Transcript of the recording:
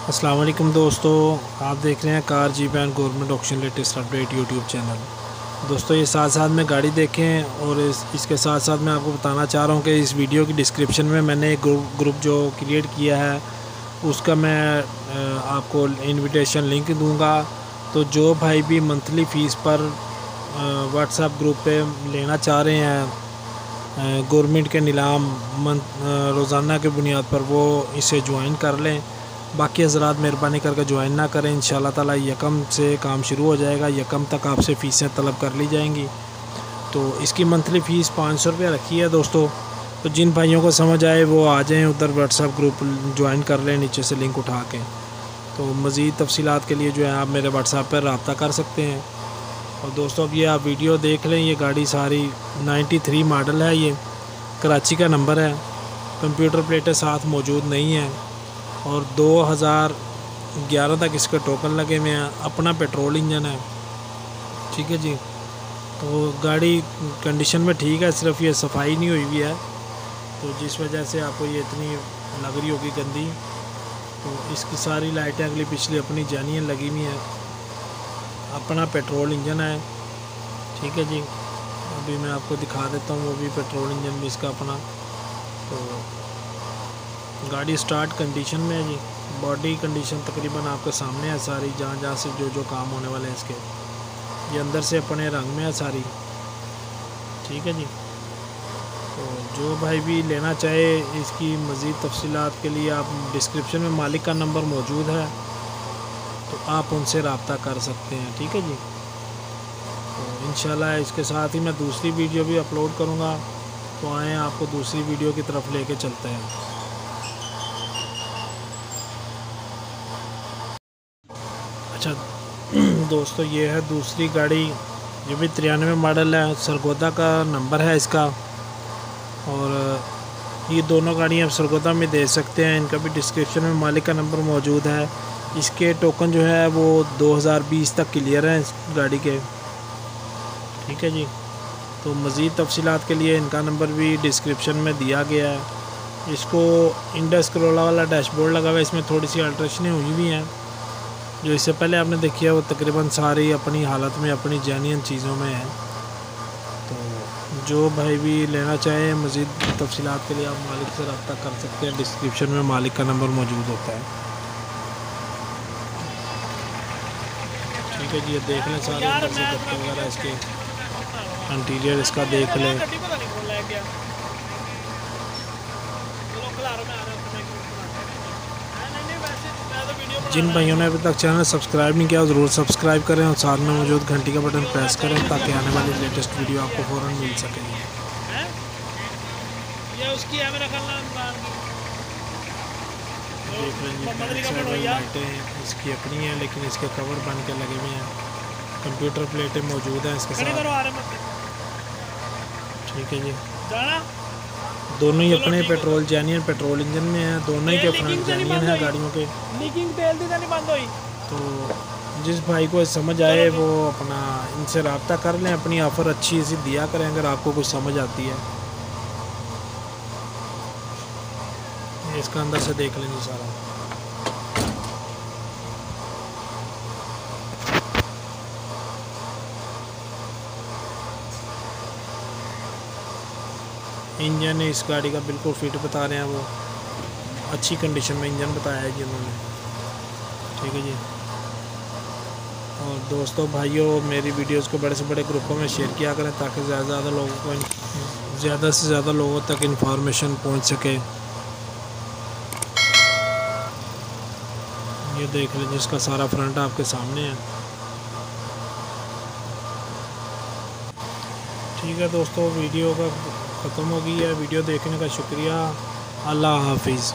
अस्सलाम वालेकुम दोस्तों, आप देख रहे हैं car jeep and government auction latest update YouTube channel. दोस्तों, ये साथ साथ में गाड़ी देखें और इसके साथ साथ मैं आपको बताना चाह रहा हूँ कि इस वीडियो की डिस्क्रिप्शन में मैंने एक ग्रुप जो क्रिएट किया है उसका मैं आपको इनविटेशन लिंक दूंगा। तो जो भाई भी मंथली फ़ीस पर व्हाट्सएप ग्रुप पे लेना चाह रहे हैं गवर्नमेंट के नीलाम रोज़ाना के बुनियाद पर, वो इसे ज्वाइन कर लें। बाकी हज़रात मेहरबानी करके ज्वाइन ना करें। इंशाल्लाह ताला यकम से काम शुरू हो जाएगा, यकम तक आपसे फ़ीसें तलब कर ली जाएंगी। तो इसकी मंथली फ़ीस 500 रुपया रखी है दोस्तों। तो जिन भाइयों को समझ आए वो आ जाएं, उधर व्हाट्सएप ग्रुप ज्वाइन कर लें नीचे से लिंक उठा के। तो मज़ीद तफसीलात के लिए जो है आप मेरे व्हाट्सएप पर रब्ता कर सकते हैं। और दोस्तों, अब ये आप वीडियो देख लें, ये गाड़ी सारी 93 मॉडल है, ये कराची का नंबर है, कंप्यूटर प्लेटें साथ मौजूद नहीं हैं और 2011 तक इसके टोकन लगे हुए हैं। अपना पेट्रोल इंजन है, ठीक है जी। तो गाड़ी कंडीशन में ठीक है, सिर्फ ये सफाई नहीं हुई हुई है, तो जिस वजह से आपको ये इतनी लग रही होगी गंदी। तो इसकी सारी लाइटें अगली पिछली अपनी जानियाँ लगी हुई हैं। अपना पेट्रोल इंजन है, ठीक है जी। अभी मैं आपको दिखा देता हूँ, वो भी पेट्रोल इंजन भी इसका अपना। तो गाड़ी स्टार्ट कंडीशन में है जी। बॉडी कंडीशन तकरीबन आपके सामने है सारी, जहाँ जहाँ से जो जो काम होने वाले हैं इसके। ये अंदर से अपने रंग में है सारी, ठीक है जी। तो जो भाई भी लेना चाहे इसकी मज़ीद तफसीलात के लिए आप डिस्क्रिप्शन में मालिक का नंबर मौजूद है, तो आप उनसे रब्ता कर सकते हैं, ठीक है जी। तो इंशाल्लाह इसके साथ ही मैं दूसरी वीडियो भी अपलोड करूँगा। तो आएँ आपको दूसरी वीडियो की तरफ लेके चलते हैं। अच्छा दोस्तों, ये है दूसरी गाड़ी, ये भी 93 मॉडल है, सरगोदा का नंबर है इसका। और ये दोनों गाड़ियाँ आप सरगोदा में दे सकते हैं, इनका भी डिस्क्रिप्शन में मालिक का नंबर मौजूद है। इसके टोकन जो है वो 2020 तक क्लियर हैं इस गाड़ी के, ठीक है जी। तो मज़ीद तफसीलात के लिए इनका नंबर भी डिस्क्रिप्शन में दिया गया है। इसको इंडस क्रोला वाला डैशबोर्ड लगा हुआ है, इसमें थोड़ी सी अल्ट्रेशनें हुई हुई हैं। जो इससे पहले आपने देखी है वो तकरीबन सारी अपनी हालत में, अपनी जेन्युइन चीज़ों में है। तो जो भाई भी लेना चाहे मज़ीद तफसीलात के लिए आप मालिक से रब्ता कर सकते हैं। डिस्क्रिप्शन में मालिक का नंबर मौजूद होता है, ठीक है जी। ये देख लें सारे अंदर से गत्ते वगैरह, इसके इंटीरियर इसका देख लें। जिन भाइयों ने अभी तक चैनल सब्सक्राइब नहीं किया ज़रूर सब्सक्राइब करें और साथ में मौजूद घंटी का बटन प्रेस करें ताकि आने वाली लेटेस्ट वीडियो आपको फ़ौरन मिल सके। ये उसकी है, मेरा देख लेंगे, लाइटें इसकी अपनी हैं लेकिन इसके कवर बन के लगे हुए हैं। कंप्यूटर प्लेटें मौजूद हैं इसके साथ, ठीक है जी। दोनों ही अपने पेट्रोल जेन्युइन पेट्रोल इंजन में है, दोनों ही के फ्रंट जेन्युइन है गाड़ियों के। तो जिस भाई को समझ आए वो अपना इनसे रब्ता कर लें, अपनी ऑफ़र अच्छी सी दिया करें अगर आपको कुछ समझ आती है। इसका अंदर से देख लेंगे सारा। इंजन इस गाड़ी का बिल्कुल फिट बता रहे हैं, वो अच्छी कंडीशन में इंजन बताया है जी उन्होंने, ठीक है जी। और दोस्तों भाइयों, मेरी वीडियोस को बड़े से बड़े ग्रुपों में शेयर किया करें ताकि ज़्यादा से ज़्यादा लोगों तक इन्फॉर्मेशन पहुंच सके। ये देख लीजिए, इसका सारा फ्रंट आपके सामने है, ठीक है दोस्तों। वीडियो का ख़त्म हो गई है, वीडियो देखने का शुक्रिया। अल्लाह हाफिज़।